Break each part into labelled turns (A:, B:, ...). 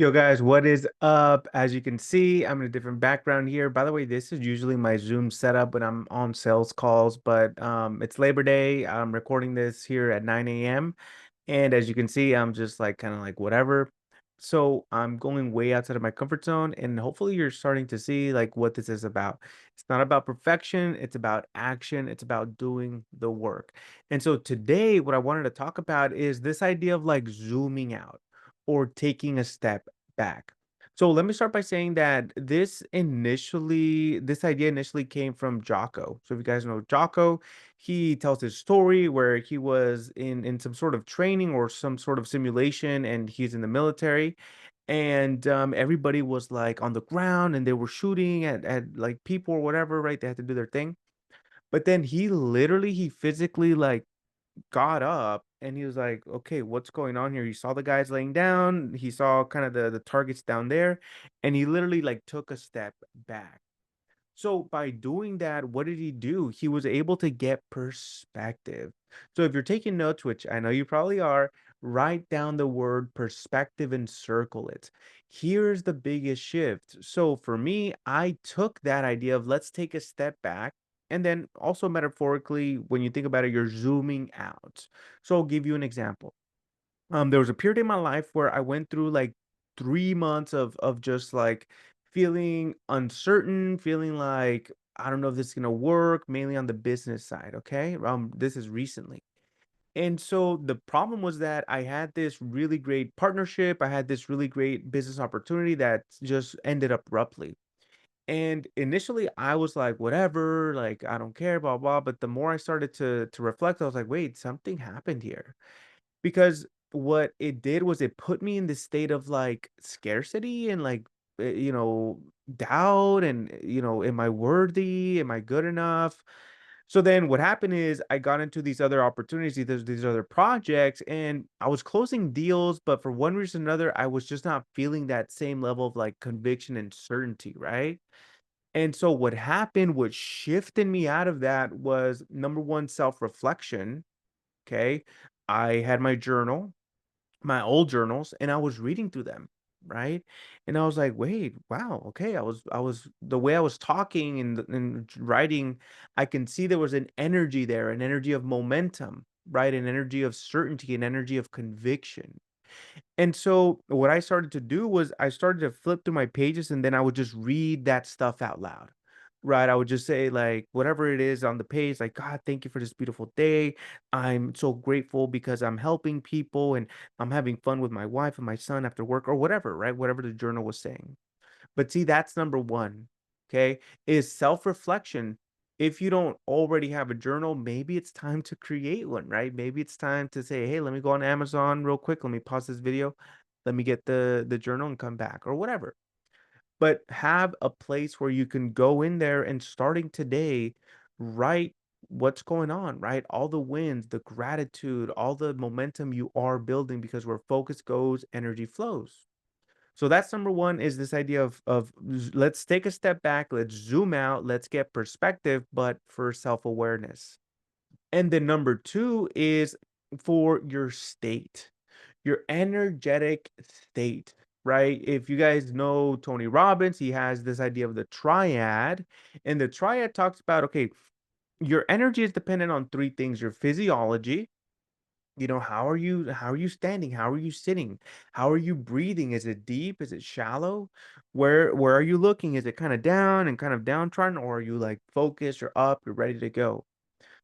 A: Yo guys, what is up? As you can see, I'm in a different background here. By the way, this is usually my Zoom setup when I'm on sales calls, but it's Labor Day. I'm recording this here at 9 a.m. And as you can see, I'm just like kind of like whatever. So I'm going way outside of my comfort zone, and hopefully you're starting to see like what this is about. It's not about perfection, it's about action, it's about doing the work. And so today, what I wanted to talk about is this idea of like zooming out or taking a step back. So let me start by saying that this idea initially came from Jocko. So if you guys know Jocko, he tells his story where he was in some sort of training or some sort of simulation, and he's in the military, and everybody was like on the ground and they were shooting at like people or whatever, right? They had to do their thing. But then he physically like got up and he was like, "Okay, what's going on here?" He saw the guys laying down, he saw kind of the targets down there, and he literally like took a step back. So by doing that, what did he do? He was able to get perspective. So if you're taking notes, which I know you probably are, write down the word perspective and circle it. Here's the biggest shift. So for me, I took that idea of let's take a step back. And then also metaphorically, when you think about it, you're zooming out. So I'll give you an example. There was a period in my life where I went through like 3 months of just like feeling uncertain, feeling like I don't know if this is gonna work, mainly on the business side. Okay. This is recently. And so the problem was that I had this really great partnership. I had this really great business opportunity that just ended abruptly. And initially I was like, whatever, like I don't care, blah blah. But the more I started to reflect, I was like, wait, something happened here because what it did was it put me in this state of like scarcity and like doubt and am I worthy, am I good enough? So then what happened is I got into these other opportunities, these other projects, and I was closing deals, but for one reason or another I was just not feeling that same level of like conviction and certainty, right? And so what happened, what shifted me out of that was number one, self-reflection. Okay. I had my journal, my old journals, and I was reading through them, right? And I was like, wait, wow, okay. I was the way I was talking and writing, I can see there was an energy there, an energy of momentum, right? An energy of certainty, an energy of conviction. And so what I started to do was I started to flip through my pages and then I would just read that stuff out loud. Right. I would just say like whatever it is on the page, like, God, thank you for this beautiful day. I'm so grateful because I'm helping people and I'm having fun with my wife and my son after work or whatever, right? Whatever the journal was saying. But see, that's number one, okay, is self-reflection. If you don't already have a journal, maybe it's time to create one, right? Maybe it's time to say, "Hey, let me go on Amazon real quick. Let me pause this video. Let me get the journal and come back," or whatever. But have a place where you can go in there and starting today, write what's going on, right? All the wins, the gratitude, all the momentum you are building because where focus goes, energy flows. So that's number one is this idea of let's take a step back, let's zoom out, let's get perspective, but for self-awareness. And then number two is for your state, your energetic state, right? If you guys know Tony Robbins, he has this idea of the triad, and the triad talks about okay, your energy is dependent on three things: your physiology, how are you standing? How are you sitting? How are you breathing? Is it deep? Is it shallow? Where are you looking? Is it kind of down and kind of downtrodden, or are you like focused or up, you're ready to go?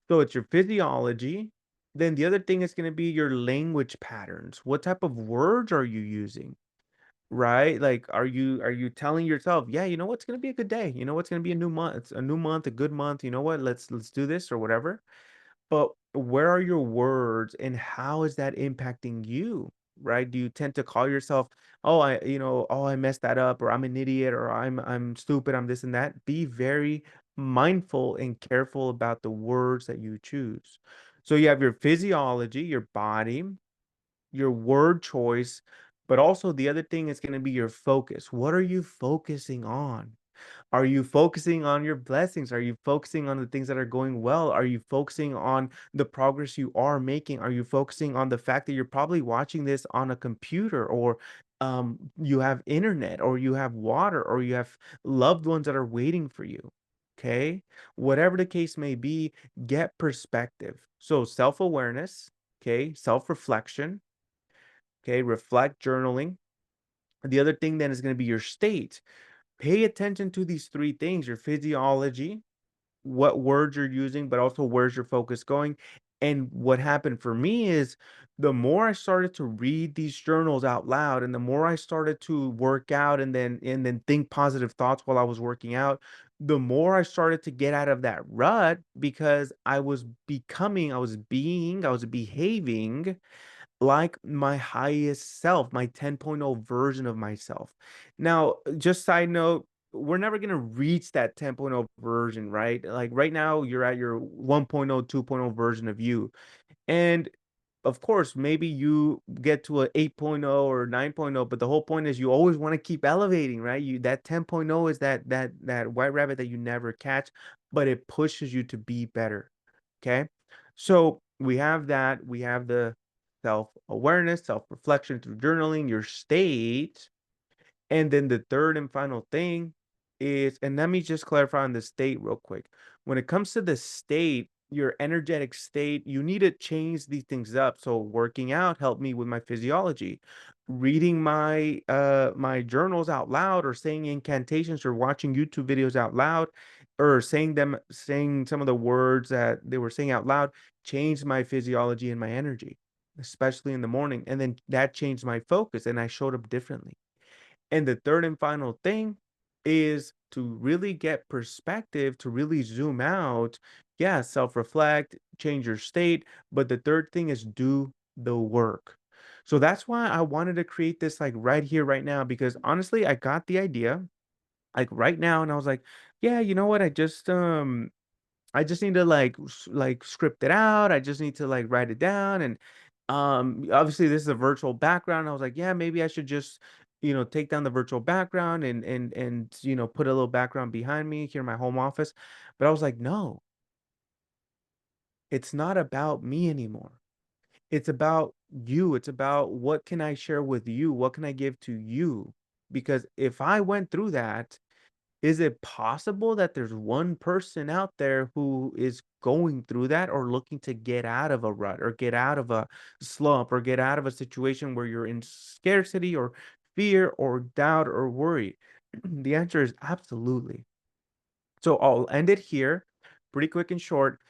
A: So it's your physiology. Then the other thing is going to be your language patterns. What type of words are you using? Right? Like are you telling yourself, yeah, you know what's going to be a good day? You know what's going to be a new month? It's a new month, a good month. You know what? Let's do this or whatever. But where are your words and how is that impacting you? Right? Do you tend to call yourself, oh, oh, I messed that up, or I'm an idiot, or I'm stupid, I'm this and that? Be very mindful and careful about the words that you choose. So you have your physiology, your body, your word choice, but also the other thing is going to be your focus. What are you focusing on? Are you focusing on your blessings? Are you focusing on the things that are going well? Are you focusing on the progress you are making? Are you focusing on the fact that you're probably watching this on a computer or you have internet or you have water or you have loved ones that are waiting for you. Okay. Whatever the case may be, get perspective. So self awareness, okay, self reflection, okay, reflect journaling. The other thing then is going to be your state. Pay attention to these three things: your physiology, what words you're using, but also where's your focus going. And what happened for me is the more I started to read these journals out loud and the more I started to work out and then think positive thoughts while I was working out, the more I started to get out of that rut because I was behaving like my highest self, my 10.0 version of myself. Now, just side note, we're never going to reach that 10.0 version, right? Like right now, you're at your 1.0, 2.0 version of you. And of course, maybe you get to a 8.0 or 9.0, but the whole point is you always want to keep elevating, right? You that 10.0 is that white rabbit that you never catch, but it pushes you to be better. Okay. So we have that. We have the self awareness, self reflection through journaling, your state. And then the third and final thing is, and let me just clarify on the state real quick. When it comes to the state, your energetic state, you need to change these things up. So working out helped me with my physiology. Reading my journals out loud or saying incantations or watching YouTube videos out loud or saying some of the words that they were saying out loud changed my physiology and my energy, especially in the morning. And then that changed my focus and I showed up differently. And the third and final thing is to really get perspective, to really zoom out. Yeah, self reflect, change your state. But the third thing is do the work. So that's why I wanted to create this like right here, right now, because honestly, I got the idea like right now and I was like, yeah, you know what? I just need to like script it out. I just need to like write it down and obviously this is a virtual background. I was like, yeah, maybe I should just take down the virtual background and put a little background behind me here in my home office. But I was like, no, it's not about me anymore. It's about you. It's about what can I share with you? What can I give to you? Because if I went through that, is it possible that there's one person out there who is going through that or looking to get out of a rut or get out of a slump or get out of a situation where you're in scarcity or fear or doubt or worry? The answer is absolutely. So I'll end it here, pretty quick and short.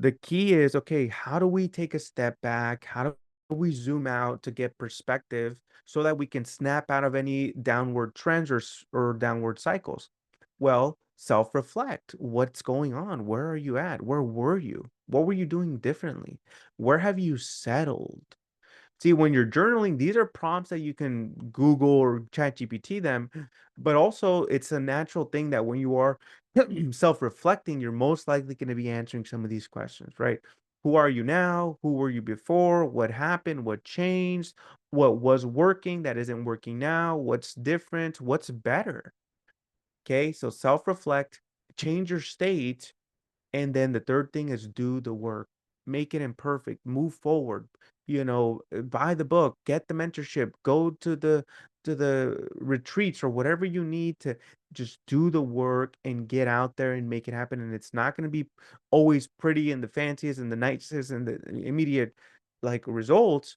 A: The key is, okay, how do we take a step back? How do we zoom out to get perspective so that we can snap out of any downward trends or downward cycles? Well, self-reflect. What's going on? Where are you at? Where were you? What were you doing differently? Where have you settled? See, when you're journaling, these are prompts that you can Google or ChatGPT them, but also it's a natural thing that when you are self-reflecting, you're most likely going to be answering some of these questions, right? Who are you now? Who were you before? What happened? What changed? What was working that isn't working now? What's different? What's better? Okay, so self-reflect, change your state, and then the third thing is do the work. Make it imperfect. Move forward. Buy the book, get the mentorship, go to the retreats or whatever you need to just do the work and get out there and make it happen. And it's not going to be always pretty and the fanciest and the nicest and the immediate like results,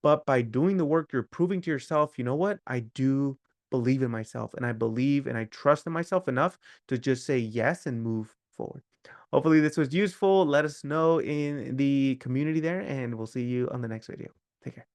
A: but by doing the work, you're proving to yourself, you know what? I do believe in myself and I believe and I trust in myself enough to just say yes and move forward. Hopefully this was useful. Let us know in the community there and we'll see you on the next video. Take care.